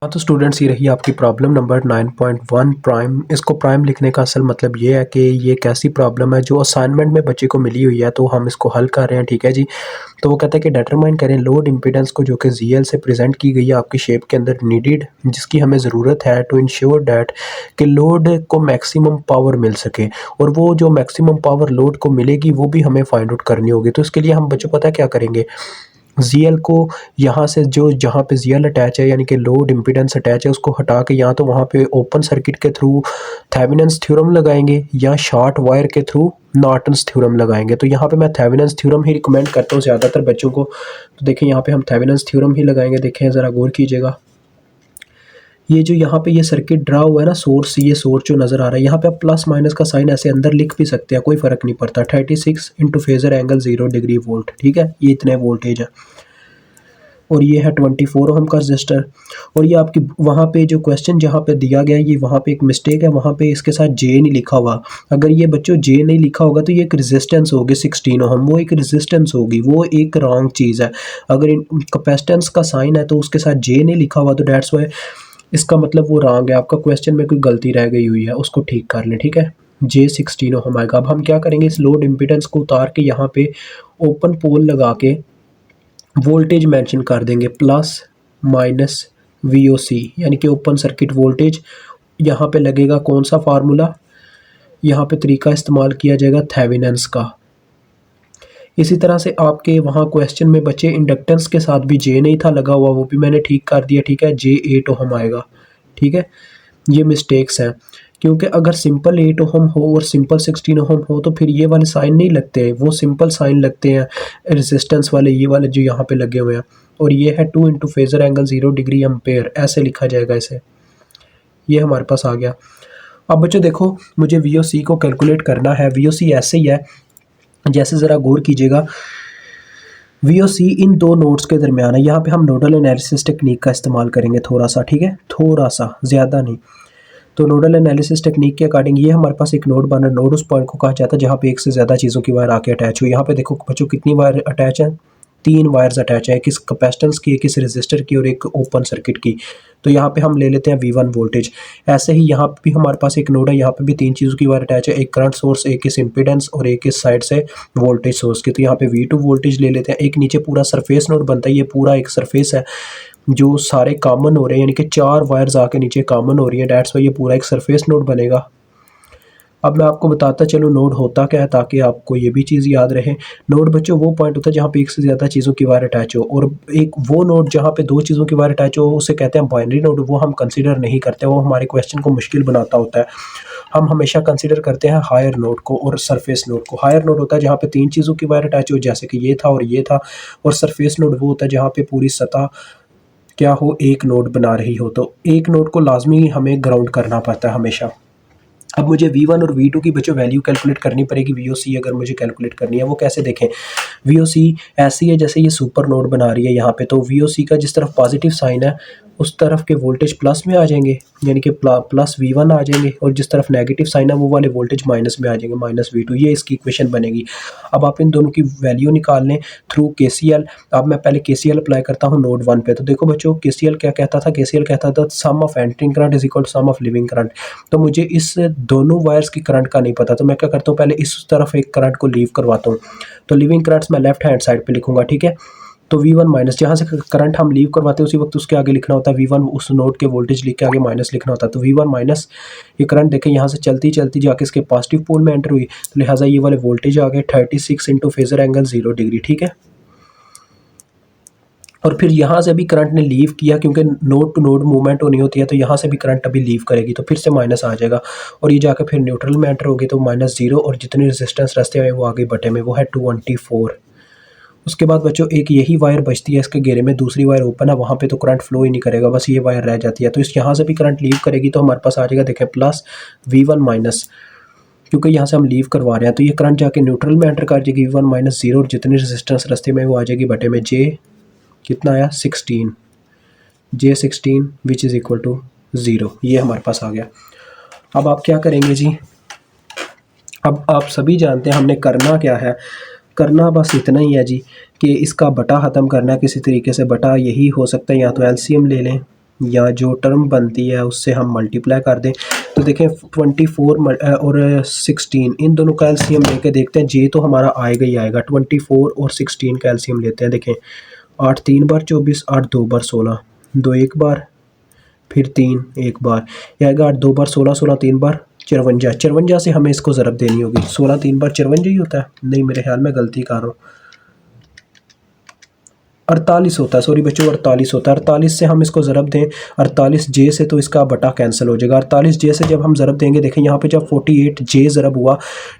हाँ तो स्टूडेंट्स, ये रही आपकी प्रॉब्लम नंबर 9.1 प्राइम। इसको प्राइम लिखने का असल मतलब ये है कि ये एक ऐसी प्रॉब्लम है जो असाइनमेंट में बच्चे को मिली हुई है, तो हम इसको हल कर रहे हैं। ठीक है जी। तो वो कहता है कि डिटरमाइन करें लोड इम्पीडेंस को जो कि ZL से प्रेजेंट की गई है आपकी शेप के अंदर, नीडेड जिसकी हमें ज़रूरत है टू इंश्योर डैट कि लोड को मैक्सिमम पावर मिल सके, और वो जो मैक्सिमम पावर लोड को मिलेगी वो भी हमें फाइंड आउट करनी होगी। तो इसके लिए हम बच्चों पता है क्या करेंगे, ZL को यहाँ से जो जहाँ पे ZL अटैच है यानी कि लोड इम्पीडेंस अटैच है उसको हटा के या तो वहाँ पे ओपन सर्किट के थ्रू थेवेनिन्स थ्योरम लगाएंगे या शॉर्ट वायर के थ्रू नॉर्टन्स थ्योरम लगाएंगे। तो यहाँ पे मैं थेवेनिन्स थ्योरम ही रिकमेंड करता हूँ ज़्यादातर बच्चों को। तो देखें यहाँ पे हम थेवेनिन्स थ्योरम ही लगाएंगे। देखें ज़रा गौर कीजिएगा, ये जो यहाँ पे ये सर्किट ड्रा हुआ है ना, सोर्स, ये सोर्स जो नज़र आ रहा है, यहाँ पे आप प्लस माइनस का साइन ऐसे अंदर लिख भी सकते हैं, कोई फ़र्क नहीं पड़ता। 36 into phasor angle 0 degree volt, ठीक है, ये इतने वोल्टेज है। और ये है 24 ओम का रजिस्टर। और ये आपकी वहाँ पे जो क्वेश्चन जहाँ पे दिया गया है, ये वहाँ पे एक मिस्टेक है, वहाँ पे इसके साथ जे नहीं लिखा हुआ। अगर ये बच्चों जे नहीं लिखा होगा तो ये एक रेजिस्टेंस होगी 16 ओम, वो एक रेजिस्टेंस होगी, वो एक रॉन्ग चीज़ है। अगर कैपेसिटेंस का साइन है तो उसके साथ जे नहीं लिखा हुआ तो डैट्स वाई इसका मतलब वो रॉन्ग है, आपका क्वेश्चन में कोई गलती रह गई हुई है, उसको ठीक कर लें। ठीक है, J16 ओम आएगा। अब हम क्या करेंगे, इस लोड इम्पीडेंस को उतार के यहाँ पे ओपन पोल लगा के वोल्टेज मेंशन कर देंगे प्लस माइनस VOC, यानी कि ओपन सर्किट वोल्टेज। यहाँ पे लगेगा कौन सा फार्मूला, यहाँ पे तरीका इस्तेमाल किया जाएगा थेवेनिन्स का। इसी तरह से आपके वहाँ क्वेश्चन में बच्चे इंडक्टेंस के साथ भी जे नहीं था लगा हुआ, वो भी मैंने ठीक कर दिया। ठीक है, J8 ओम आएगा। ठीक है, ये मिस्टेक्स हैं, क्योंकि अगर सिंपल 8 ओम हो और सिंपल 16 ओम हो तो फिर ये वाले साइन नहीं लगते, वो सिंपल साइन लगते हैं रेजिस्टेंस वाले, ये वाले जो यहाँ पे लगे हुए हैं। और ये है 2 into phasor angle 0 degree ampere, ऐसे लिखा जाएगा इसे। ये हमारे पास आ गया। अब बच्चों देखो, मुझे VOC को कैलकुलेट करना है। VOC ऐसे ही है, जैसे ज़रा गौर कीजिएगा, VOC इन दो नोड्स के दरमियान है। यहाँ पे हम नोडल एनालिसिस टेक्निक का इस्तेमाल करेंगे थोड़ा सा, ठीक है, थोड़ा सा, ज़्यादा नहीं। तो नोडल एनालिसिस टेक्निक के अकॉर्डिंग ये हमारे पास एक नोड बना। नोड उस पॉइंट को कहा जाता है जहाँ पे एक से ज़्यादा चीज़ों की वायर आके अटैच हो। यहाँ पे देखो बच्चों कितनी वायर अटैच है, 3 वायर्स अटैच है, एक इस कैपेसिटेंस की, एक इस रेजिस्टर की और एक ओपन सर्किट की। तो यहाँ पे हम ले लेते हैं V1 वोल्टेज। ऐसे ही यहाँ पे भी हमारे पास एक नोड है, यहाँ पे भी 3 चीज़ों की वायर अटैच है, एक करंट सोर्स, एक इस इम्पीडेंस और एक इस साइड से वोल्टेज सोर्स की। तो यहाँ पे V2 वोल्टेज ले लेते हैं। एक नीचे पूरा सरफेस नोड बनता है, ये पूरा एक सरफेस है जो सारे कॉमन हो रहे हैं, यानी कि 4 वायर्स आके नीचे कॉमन हो रही है, डैट्स वाई ये पूरा एक सरफेस नोड बनेगा। अब मैं आपको बताता चलूँ नोड होता क्या है, ताकि आपको ये भी चीज़ याद रहे। नोड बच्चों वो पॉइंट होता है जहाँ पे एक से ज़्यादा चीज़ों की वायर अटैच हो, और एक वो नोड जहाँ पे 2 चीज़ों की वायर अटैच हो उसे कहते हैं बाइनरी नोड। वो हम कंसीडर नहीं करते, वो हमारे क्वेश्चन को मुश्किल बनाता होता है। हम हमेशा कंसीडर करते हैं हायर नोड को और सरफेस नोड को। हायर नोड होता है जहाँ पे 3 चीज़ों की वायर अटैच हो, जैसे कि ये था और ये था। और सरफेस नोड वो होता है जहाँ पे पूरी सतह क्या हो, एक नोड बना रही हो। तो एक नोड को लाजमी हमें ग्राउंड करना पड़ता है हमेशा। अब मुझे V1 और V2 की बच्चों वैल्यू कैलकुलेट करनी पड़ेगी। VOC अगर मुझे कैलकुलेट करनी है, वो कैसे देखें, VOC ऐसी है जैसे ये सुपर नोड बना रही है यहाँ पे। तो VOC का जिस तरफ पॉजिटिव साइन है उस तरफ के वोल्टेज प्लस में आ जाएंगे, यानी कि प्लस V1 आ जाएंगे, और जिस तरफ नेगेटिव साइन है वो वाले वोल्टेज माइनस में आ जाएंगे, माइनस V2। ये इसकी इक्वेशन बनेगी। अब आप इन दोनों की वैल्यू निकाल लें थ्रू KCL। अब मैं पहले KCL अप्लाई करता हूँ नोड 1 पे। तो देखो बच्चों, KCL क्या कहता था, KCL कहता था sum of entering current is equal to sum of leaving current. तो मुझे इस दोनों वायर्स की करंट का नहीं पता, तो मैं क्या करता हूँ, पहले इस तरफ एक करंट को लीव करवाता हूँ। तो लिविंग करंट्स मैं लेफ्ट हैंड साइड पे लिखूंगा, ठीक है। तो V1 माइनस, जहाँ से करंट हम लीव करवाते हैं उसी वक्त उसके आगे लिखना होता है V1, उस नोड के वोल्टेज लिख के आगे माइनस लिखना होता है। तो V1 माइनस, ये करंट देखें यहाँ से चलती चलती जाके इसके पॉजिटिव पोल में एंटर हुई, तो लिहाजा ये वाले वोल्टेज आ गए 36 इंटू फेजर एंगल 0 डिग्री, ठीक है। और फिर यहाँ से भी करंट ने लीव किया, क्योंकि नोड टू नोड मूवमेंट होनी होती है, तो यहाँ से भी करंट अभी लीव करेगी, तो फिर से माइनस आ जाएगा और ये जाकर फिर न्यूट्रल में एंटर होगी, तो -0, और जितनी रेजिस्टेंस रास्ते में वो आगे बटे में वो है 224। उसके बाद बच्चों एक यही वायर बचती है इसके घेरे में, दूसरी वायर ओपन है, वहाँ पे तो करंट फ्लो ही नहीं करेगा, बस ये वायर रह जाती है। तो इस यहाँ से भी करंट लीव करेगी, तो हमारे पास आ जाएगा देखें प्लस V1 माइनस, क्योंकि यहाँ से हम लीव करवा रहे हैं, तो ये करंट जाके न्यूट्रल में एंटर कर जाएगी V1 माइनस 0, और जितनी रेजिस्टेंस रास्ते में वो आ जाएगी बटे में J कितना आया 16, J16 which is equal to 0। ये हमारे पास आ गया। अब आप क्या करेंगे जी, अब आप सभी जानते हैं हमने करना क्या है। करना बस इतना ही है जी कि इसका बटा ख़त्म करना है किसी तरीके से। बटा यही हो सकता है, या तो LCM ले लें या जो टर्म बनती है उससे हम मल्टीप्लाई कर दें तो देखें 24 और 16 इन दोनों का एलसीएम लेके देखते हैं। जे तो हमारा आएगा ही आएगा। 24 और 16 का एलसीएम लेते हैं। देखें 8 3 बार 24, 8 2 बार 16, 2 एक बार, फिर 3 एक बार, ये आएगा 8 2 बार 16, 16 3 बार 54। 54 से हमें इसको ज़रब देनी होगी। 16 3 बार 54 ही होता है, नहीं मेरे ख्याल में गलती कर रहा हूँ, 48 होता है। सॉरी बच्चों 48 होता है। 48 से हम इसको ज़रब दें 48 जे से तो इसका बटा कैंसिल हो जाएगा। 48 जे से जब हम ज़रब देंगे, देखें यहाँ पे जब 48 जे ज़रब हुआ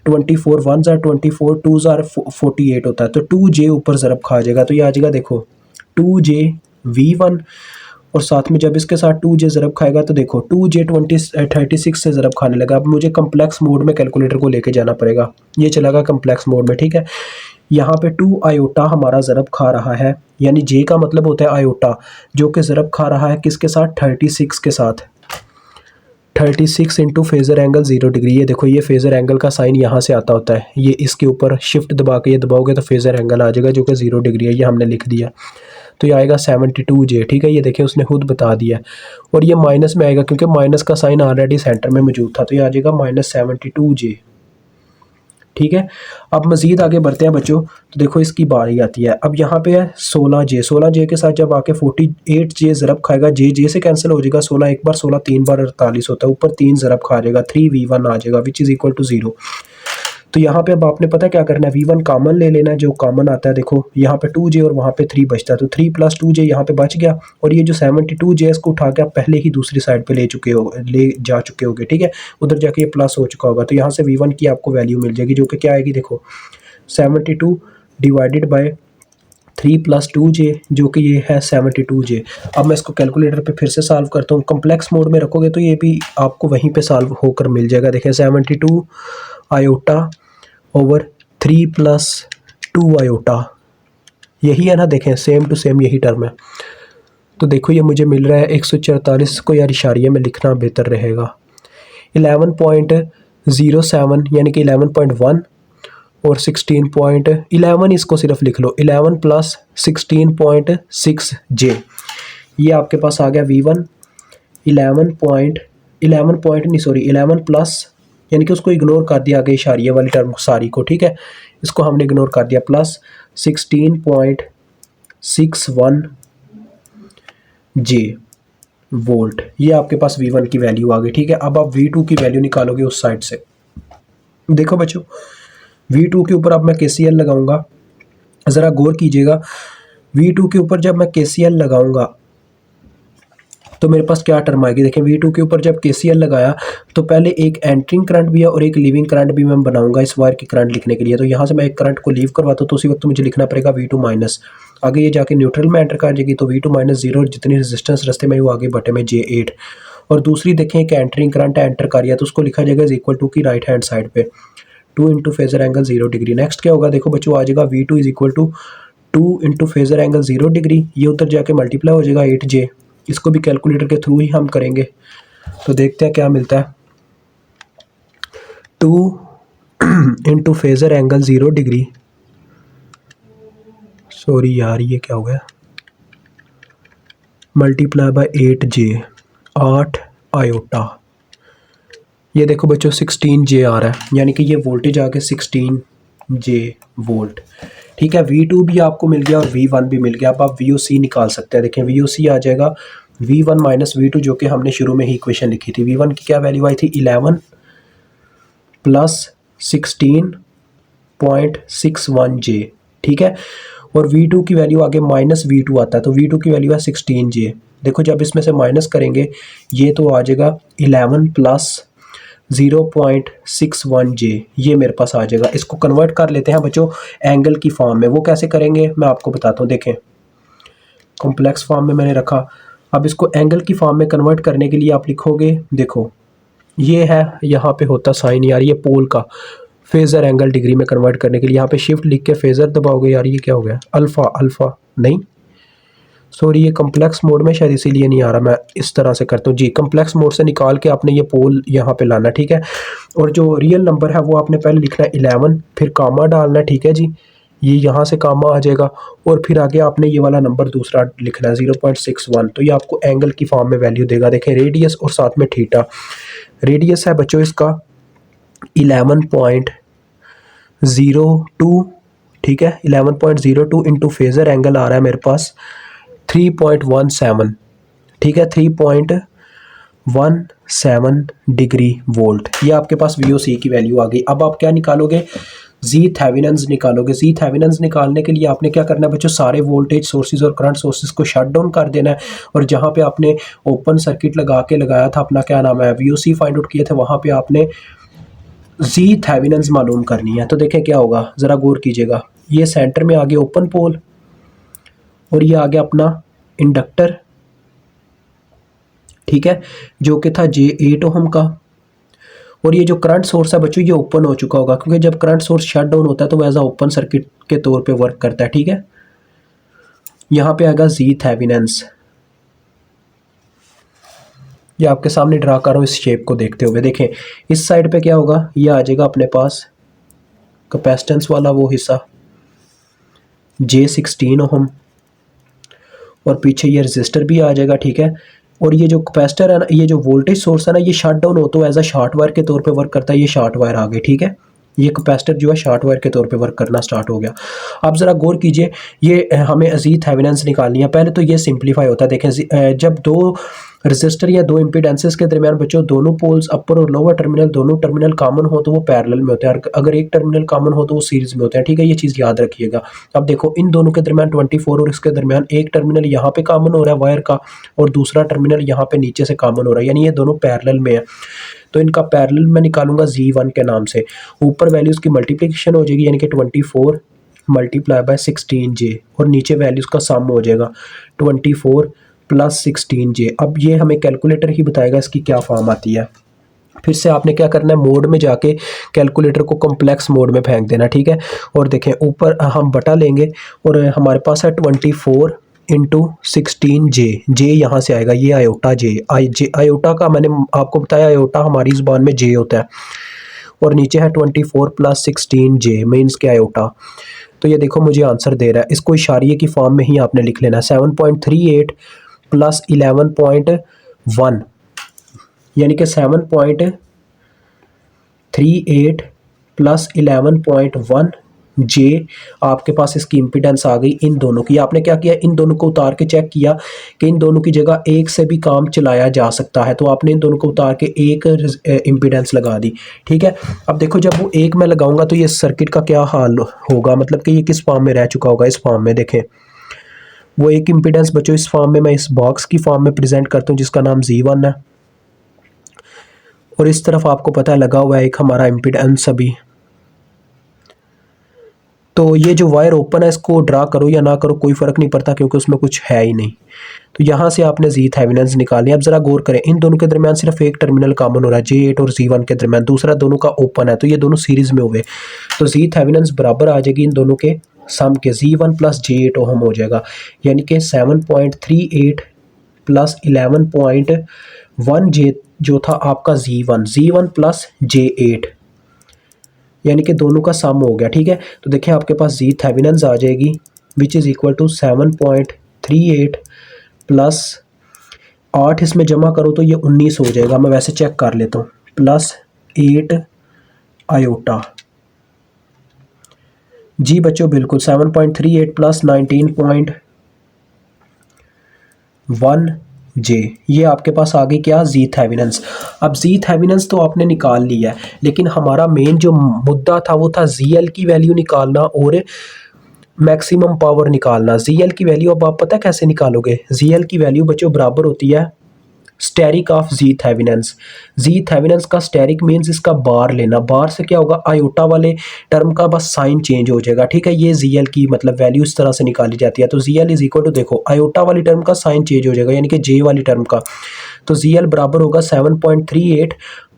24 1 ज़ार 24 2 ज़ार 48 होता है, तो 2 जे ऊपर ज़रब खा जाएगा तो ये आ जाएगा देखो 2 जे V1 और साथ में जब इसके साथ 2 जे ज़रब खाएगा तो देखो 2 जे 36 से ज़रब खाने लगा। अब मुझे कम्प्लेक्स मोड में कैलकुलेटर को लेके जाना पड़ेगा, ये चलेगा कम्प्लेक्स मोड में, ठीक है। यहाँ पे 2 आयोटा हमारा ज़रब खा रहा है, यानी जे का मतलब होता है आयोटा, जो कि ज़रब खा रहा है किसके साथ, 36 के साथ। 36 इंटू फेज़र एंगल 0 डिग्री। ये देखो ये फेज़र एंगल का साइन यहाँ से आता होता है, ये इसके ऊपर शिफ्ट दबा के ये दबाओगे तो फेज़र एंगल आ जाएगा जो कि 0 डिग्री है, ये हमने लिख दिया। तो ये आएगा 72 जे, ठीक है। ये देखिए उसने खुद बता दिया, और ये माइनस में आएगा क्योंकि माइनस का साइन ऑलरेडी सेंटर में मौजूद था, तो ये आ जाएगा -72 जे, ठीक है। अब मज़ीद आगे बढ़ते हैं बच्चों, तो देखो इसकी बारी आती है। अब यहाँ पे है 16 जे, 16 जे के साथ जब आके 48 जे ज़रब खाएगा, जे जे से कैंसिल हो जाएगा, 16 एक बार 16 3 बार 48 होता है, ऊपर 3 ज़रब खा जाएगा, 3V1 आ जाएगा विच इज़ इक्वल टू 0। तो यहाँ पे अब आपने पता क्या करना है, V1 कॉमन ले लेना है, जो कॉमन आता है देखो यहाँ पे 2 जे और वहाँ पे 3 बचता है, तो 3 + 2 जे यहाँ पे बच गया, और ये जो 72 जे इसको उठा के आप पहले ही दूसरी साइड पे ले जा चुके होगे, ठीक है। उधर जाके ये प्लस हो चुका होगा, तो यहाँ से V1 की आपको वैल्यू मिल जाएगी जो कि क्या आएगी, देखो 72 डिवाइडेड बाय 3 + 2 जे, जो कि ये है 72 जे। अब मैं इसको कैलकुलेटर पे फिर से सॉल्व करता हूँ। कम्प्लेक्स मोड में रखोगे तो ये भी आपको वहीं पे सॉल्व होकर मिल जाएगा। देखें 72 आयोटा ओवर 3 + 2 आयोटा, यही है ना, देखें सेम टू सेम यही टर्म है। तो देखो ये मुझे मिल रहा है 144 को यार इशारिये में लिखना बेहतर रहेगा, 11.07 यानी कि 11.1 और 16.11, इसको सिर्फ लिख लो 11 + 16.6 जे। ये आपके पास आ गया V1 11 पॉइंट नहीं सॉरी 11 प्लस, यानी कि उसको इग्नोर कर दिया आगे इशारिये वाली टर्म सारी को, ठीक है, इसको हमने इग्नोर कर दिया, प्लस 16.61 जे वोल्ट। ये आपके पास V1 की वैल्यू आ गई, ठीक है। अब आप V2 की वैल्यू निकालोगे उस साइड से। देखो बच्चों V2 के ऊपर अब मैं KCL लगाऊंगा, ज़रा गौर कीजिएगा। V2 के ऊपर जब मैं KCL लगाऊंगा तो मेरे पास क्या टर्म आएगी, देखें V2 के ऊपर जब KCL लगाया तो पहले एक एंट्रिंग करंट भी है और एक लीविंग करंट भी मैं बनाऊंगा इस वायर की करंट लिखने के लिए। तो यहाँ से मैं एक करंट को लीव करवाता हूँ तो उसी वक्त मुझे लिखना पड़ेगा V2 माइनस, आगे ये जाके न्यूट्रल में एंटर कर जाएगी तो V2 माइनस 0, जितनी रेजिस्टेंस रस्ते में वो आगे बटे में J8। और दूसरी देखें एक एंट्रिंग करंट एंटर कर रही है तो उसको लिखा जाएगा इज इक्वल टू की राइट हैंड साइड पे 2 into phasor angle 0 degree. Next क्या होगा, देखो बच्चों आ जाएगा V2 is equal to 2 into phasor angle 0 degree, ये उधर जाके मल्टीप्लाई हो जाएगा 8J, इसको भी कैलकुलेटर के थ्रू ही हम करेंगे। तो देखते हैं क्या मिलता है, 2 into phasor angle 0 degree, sorry यार ये क्या हो गया, मल्टीप्लाई बाय 8J 8 आयोटा। ये देखो बच्चों 16J आ रहा है, यानी कि ये वोल्टेज आ गया 16J वोल्ट, ठीक है। V2 भी आपको मिल गया और V1 भी मिल गया। अब आप VOC निकाल सकते हैं। देखें VOC आ जाएगा V1 माइनस V2, जो कि हमने शुरू में ही इक्वेशन लिखी थी। V1 की क्या वैल्यू आई थी, 11 + 16.61J, ठीक है। और V2 की वैल्यू आगे माइनस V2 आता है, तो V2 की वैल्यू है 16J। देखो जब इसमें से माइनस करेंगे ये तो आ जाएगा 11 + 0.61J, ये मेरे पास आ जाएगा। इसको कन्वर्ट कर लेते हैं बच्चों एंगल की फॉर्म में, वो कैसे करेंगे मैं आपको बताता हूँ। देखें कॉम्प्लेक्स फॉर्म में मैंने रखा, अब इसको एंगल की फॉर्म में कन्वर्ट करने के लिए आप लिखोगे, देखो ये है यहाँ पे होता साइन यार, ये पोल का फेज़र एंगल डिग्री में कन्वर्ट करने के लिए यहाँ पे शिफ्ट लिख के फेज़र दबाओगे, यार ये क्या हो गया, अल्फ़ा नहीं सॉरी ये कम्प्लेक्स मोड में शायद इसीलिए नहीं आ रहा, मैं इस तरह से करता हूँ जी। कम्प्लेक्स मोड से निकाल के आपने ये पोल यहाँ पे लाना, ठीक है। और जो रियल नंबर है वो आपने पहले लिखना है 11, फिर कामा डालना है, ठीक है जी। ये यहाँ से काम आ जाएगा। और फिर आगे आपने ये वाला नंबर दूसरा लिखना है 0.61, तो ये आपको एंगल की फॉर्म में वैल्यू देगा। देखें रेडियस और साथ में थीटा। रेडियस है बच्चों इसका 11.02, ठीक है, 11.02 इंटू फेजर एंगल आ रहा है मेरे पास 3.17, ठीक है, 3.17 डिग्री वोल्ट। ये आपके पास VOC की वैल्यू आ गई। अब आप क्या निकालोगे, जी थेवेनिन्स निकालोगे। जी थेवेनिन्स निकालने के लिए आपने क्या करना है बच्चों, सारे वोल्टेज सोर्सेज और करंट सोर्सेज को शट डाउन कर देना है, और जहाँ पे आपने ओपन सर्किट लगाया था अपना क्या नाम है VOC फाइंड आउट किए थे, वहाँ पे आपने जी थेवेनिन्स मालूम करनी है। तो देखें क्या होगा, ज़रा गौर कीजिएगा। ये सेंटर में आगे ओपन पोल और ये आगे अपना इंडक्टर, ठीक है, जो कि था J8 ओहम का। और ये जो करंट सोर्स है बच्चों ये ओपन हो चुका होगा, क्योंकि जब करंट सोर्स शट डाउन होता है तो वैसा ओपन सर्किट के तौर पे वर्क करता है, ठीक है। यहाँ पे आएगा जी थेवेनिन्स। ये आपके सामने ड्रा कर रहा हूँ इस शेप को देखते हुए। देखें इस साइड पे क्या होगा, ये आ जाएगा अपने पास कैपेसिटेंस वाला वो हिस्सा J16 ओहम, और पीछे ये रजिस्टर भी आ जाएगा, ठीक है। और ये जो कैपेसिटर है ना, ये जो वोल्टेज सोर्स है ना, ये शट डाउन हो तो एज अ शॉर्ट वायर के तौर पे वर्क करता है। ये शॉर्ट वायर आ गई, ठीक है। ये कैपेसिटर जो है शॉर्ट वायर के तौर पे वर्क करना स्टार्ट हो गया। अब ज़रा गौर कीजिए, ये हमें जी थेवेनिन्स निकालनी है। पहले तो ये सिंप्लीफाई होता है। देखें जब दो रजिस्टर या दो इम्पीडेंसेस के दरमियान बच्चों दोनों पोल्स अपर और लोअर टर्मिनल दोनों टर्मिनल कॉमन हो तो वो पैरेलल में होते हैं, अगर एक टर्मिनल कॉमन हो तो वो सीरीज में होते हैं, ठीक है। ये चीज़ याद रखिएगा। अब देखो इन दोनों के दरमियान 24 और इसके दरमियान एक टर्मिनल यहाँ पे कॉमन हो रहा है वायर का, और दूसरा टर्मिनल यहाँ पे नीचे से कॉमन हो रहा है, यानी ये दोनों पैरेलल में है। तो इनका पैरेलल मैं निकालूंगा Z1 के नाम से। ऊपर वैल्यूज़ की मल्टीप्लिकेशन हो जाएगी, यानी कि 24 मल्टीप्लाई बाय 16J, और नीचे वैल्यूज़ का सम हो जाएगा 24 प्लस 16J। अब ये हमें कैलकुलेटर ही बताएगा इसकी क्या फॉर्म आती है। फिर से आपने क्या करना है, मोड में जाके कैलकुलेटर को कॉम्प्लेक्स मोड में फेंक देना, ठीक है। और देखें ऊपर हम बटा लेंगे और हमारे पास है 24 इंटू 16J यहाँ से आएगा, ये आयोटा आयोटा का मैंने आपको बताया, आयोटा हमारी ज़ुबान में J होता है। और नीचे है 24 प्लस 16J मीन्स के आयोटा। तो ये देखो मुझे आंसर दे रहा है, इसको इशारिये की फॉर्म में ही आपने लिख लेना है। 7.38 प्लस 11.1, यानी कि 7.38 प्लस 11.1 J आपके पास इसकी इम्पीडेंस आ गई इन दोनों की। आपने क्या किया, इन दोनों को उतार के चेक किया कि इन दोनों की जगह एक से भी काम चलाया जा सकता है, तो आपने इन दोनों को उतार के एक इम्पीडेंस लगा दी, ठीक है। अब देखो जब वो एक मैं लगाऊंगा तो ये सर्किट का क्या हाल होगा, मतलब कि ये किस फॉर्म में रह चुका होगा। इस फॉर्म में देखें, वो एक इम्पीडेंस बच्चों इस फॉर्म में मैं इस बॉक्स की फॉर्म में प्रेजेंट करता हूँ जिसका नाम Z1 है, और इस तरफ आपको पता है लगा हुआ है एक हमारा इम्पीडेंस अभी। तो ये जो वायर ओपन है इसको ड्रा करो या ना करो कोई फ़र्क नहीं पड़ता, क्योंकि उसमें कुछ है ही नहीं। तो यहाँ से आपने जी थेवेनिन्स निकालनी है। अब ज़रा गौर करें, इन दोनों के दरमियान सिर्फ एक टर्मिनल कॉमन हो रहा है J8 और Z1 के दरमियान, दूसरा दोनों का ओपन है, तो ये दोनों सीरीज़ में हुए। तो जी थेवेनिन्स बराबर आ जाएगी इन दोनों के सम के, Z1 प्लस J8 ओहम हो जाएगा, यानी कि 7.38 प्लस 11.1 J जो था आपका Z1 प्लस J8, यानी कि दोनों का सम हो गया, ठीक है। तो देखिए आपके पास जी थेवेनिन्स आ जाएगी which is equal to 7.38 plus 8 इसमें जमा करो तो ये 19 हो जाएगा, मैं वैसे चेक कर लेता हूँ, प्लस 8 आयोटा। जी बच्चों बिल्कुल 7.38 प्लस 19.1 J, ये आपके पास आ गई क्या, जी थेवेनिन्स। अब जी थेवेनिन्स तो आपने निकाल लिया है, लेकिन हमारा मेन जो मुद्दा था वो था ZL की वैल्यू निकालना और मैक्सिमम पावर निकालना। ZL की वैल्यू अब आप पता कैसे निकालोगे, ZL की वैल्यू बच्चों बराबर होती है asterisk of G Thevenin's. G Thevenin's का स्टेरिक मीन्स इसका बार लेना, बार से क्या होगा, आयोटा वाले टर्म का बस साइन चेंज हो जाएगा, ठीक है। ये ZL की मतलब वैल्यू इस तरह से निकाली जाती है। तो ZL इज इक्वल टू, देखो आयोटा वाली टर्म का साइन चेंज हो जाएगा, यानी कि J वाली टर्म का। तो ZL बराबर होगा 7.38,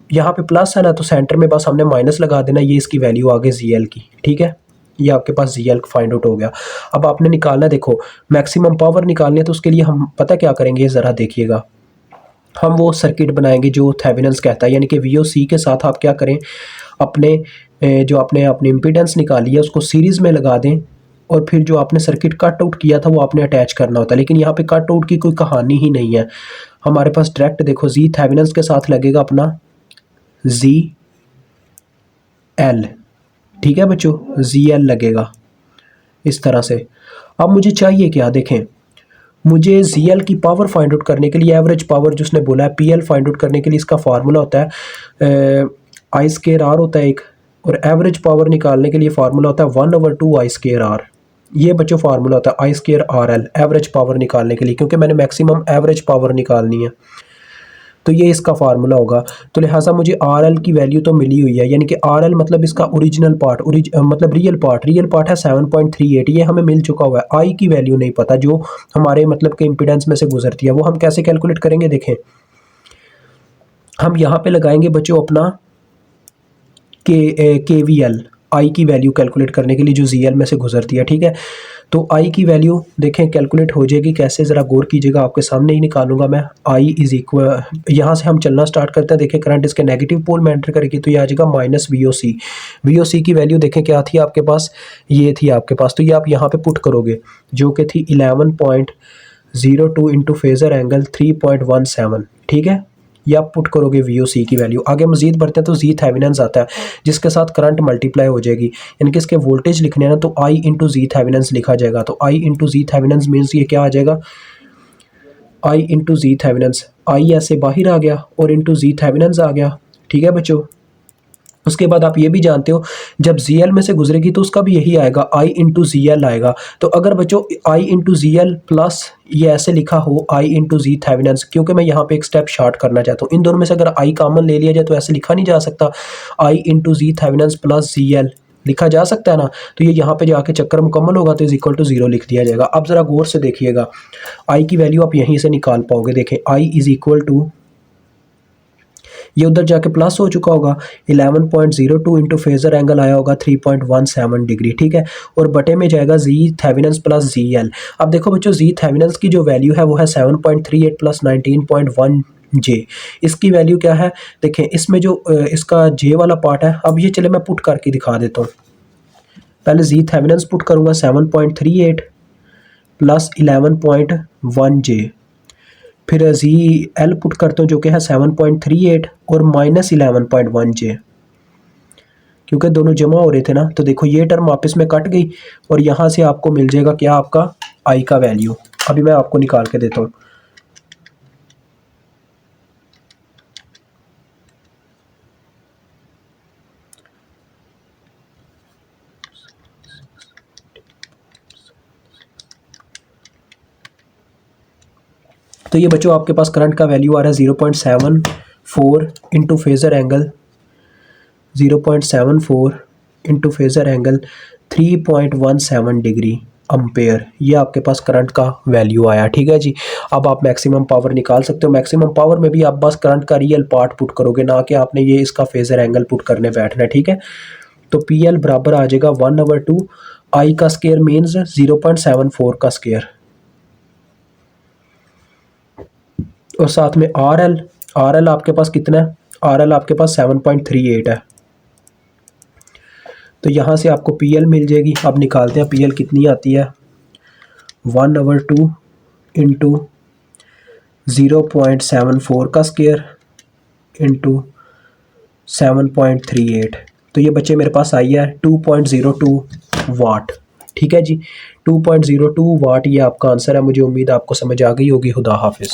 यहाँ पे प्लस है ना तो सेंटर में बस हमने माइनस लगा देना, ये इसकी वैल्यू आ गई ZL की, ठीक है। ये आपके पास ZL फाइंड आउट हो गया। अब आपने निकालना, देखो मैक्सिमम पावर निकालनी है, तो उसके लिए हम पता क्या करेंगे, ज़रा देखिएगा, हम वो सर्किट बनाएंगे जो थेवेनिन्स कहता है, यानी कि VOC के साथ आप क्या करें, अपने जो आपने अपनी इम्पीडेंस निकाली है उसको सीरीज़ में लगा दें और फिर जो आपने सर्किट कट आउट किया था वो आपने अटैच करना होता है, लेकिन यहाँ पे कट आउट की कोई कहानी ही नहीं है। हमारे पास डायरेक्ट देखो जी थेवेनिन के साथ लगेगा अपना जी एल, ठीक है बच्चों, जी एल लगेगा इस तरह से। अब मुझे चाहिए क्या, देखें मुझे जी एल की पावर फाइंड आउट करने के लिए, एवरेज पावर जो उसने बोला है पी एल फाइंड आउट करने के लिए इसका फार्मूला होता है आई स्केयर आर होता है एक, और एवरेज पावर निकालने के लिए फार्मूला होता है 1/2 आई स्केयर आर। ये बच्चों फार्मूला होता है I square R L, average power निकालने के लिए, क्योंकि मैंने मैक्सिमम एवरेज पावर निकालनी है तो ये इसका फार्मूला होगा। तो लिहाजा मुझे आर एल की वैल्यू तो मिली हुई है, यानी कि आर एल मतलब इसका ओरिजिनल पार्ट, मतलब रियल पार्ट है 7.38, ये हमें मिल चुका हुआ है। आई की वैल्यू नहीं पता जो हमारे मतलब के इम्पिडेंस में से गुजरती है, वो हम कैसे कैलकुलेट करेंगे, देखें हम यहाँ पे लगाएंगे बच्चों अपना के वी एल, आई की वैल्यू कैलकुलेट करने के लिए जो जी एल में से गुजरती है, ठीक है। तो आई की वैल्यू देखें कैलकुलेट हो जाएगी कैसे, ज़रा गौर कीजिएगा, आपके सामने ही निकालूंगा मैं। आई इज इक्वल, यहाँ से हम चलना स्टार्ट करते हैं, देखें करंट इसके नेगेटिव पोल में एंटर करेगी तो ये आ जाएगा माइनस वी ओ सी। वी ओ सी की वैल्यू देखें क्या थी आपके पास, ये थी आपके पास, तो ये आप यहाँ पे पुट करोगे जो कि थी 11.02 इंटू फेजर एंगल 3.17, ठीक है। ये आप पुट करोगे वी ओ सी की वैल्यू। आगे मजीद बढ़ते हैं तो जी थेवेनिन आता है जिसके साथ करंट मल्टीप्लाई हो जाएगी, यानी कि इसके वोल्टेज लिखने हैं ना तो आई इंटू जी थेवेनिन लिखा जाएगा। तो आई इंटू जी थेवेनिन मीन्स ये क्या आ जाएगा, आई इंटू जी थेवेनिन, आई ऐसे बाहर आ गया और इंटू जी थेवेनिन आ गया, ठीक है बच्चों। उसके बाद आप ये भी जानते हो जब जी एल में से गुजरेगी तो उसका भी यही आएगा, आई इंटू जी एल आएगा। तो अगर बच्चों आई इंटू जी एल प्लस ये ऐसे लिखा हो आई इंटू जी थेवेनिन, क्योंकि मैं यहाँ पे एक स्टेप शॉर्ट करना चाहता हूँ, इन दोनों में से अगर आई कॉमन ले लिया जाए तो ऐसे लिखा नहीं जा सकता, आई इंटू जी थेवेनिन प्लस जी एल लिखा जा सकता है ना। तो ये यहाँ पे जाके चक्कर मुकम्मल होगा तो इज इक्वल टू 0 लिख दिया जाएगा। अब ज़रा गौर से देखिएगा, आई की वैल्यू आप यहीं से निकाल पाओगे, देखें आई इज इक्वल टू, ये उधर जाके प्लस हो चुका होगा 11.02 इंटू फेजर एंगल आया होगा 3.17 डिग्री, ठीक है, और बटे में जाएगा जी थेवेनिन प्लस जी एल। अब देखो बच्चों जी थेवेनिन की जो वैल्यू है वो है 7.38 प्लस 19.1 जे, इसकी वैल्यू क्या है देखें, इसमें जो इसका जे वाला पार्ट है, अब ये चले मैं पुट करके दिखा देता हूँ। पहले जी थेवेनिन पुट करूँगा 7.38 प्लस 11.1 जे, फिर जी एल पुट करता हूँ जो कि है 7.38 और माइनस 11.1 जे, क्योंकि दोनों जमा हो रहे थे ना। तो देखो ये टर्म आपस में कट गई और यहाँ से आपको मिल जाएगा क्या, आपका आई का वैल्यू। अभी मैं आपको निकाल के देता हूँ। तो ये बच्चों आपके पास करंट का वैल्यू आ रहा है 0.74 into phasor angle 0.74 into phasor angle 3.17 degree ampere, ये आपके पास करंट का वैल्यू आया, ठीक है जी। अब आप मैक्सिमम पावर निकाल सकते हो, मैक्सिमम पावर में भी आप बस करंट का रियल पार्ट पुट करोगे, ना कि आपने ये इसका फेजर एंगल पुट करने बैठना है, ठीक है। तो पी एल बराबर आ जाएगा 1/2 आई का स्केयर मीन्स 0.74 का स्केयर, और साथ में आर एल आपके पास कितना है, आर एल आपके पास 7.38 है। तो यहाँ से आपको पी एल मिल जाएगी। अब निकालते हैं पी एल कितनी आती है, 1/2 इंटू 0.74 का स्केयर इंटू 7.38। तो ये बच्चे मेरे पास आई है 2.02 वाट, ठीक है जी, 2.02 वाट ये आपका आंसर है। मुझे उम्मीद आपको समझ आ गई होगी। खुदा हाफिज़।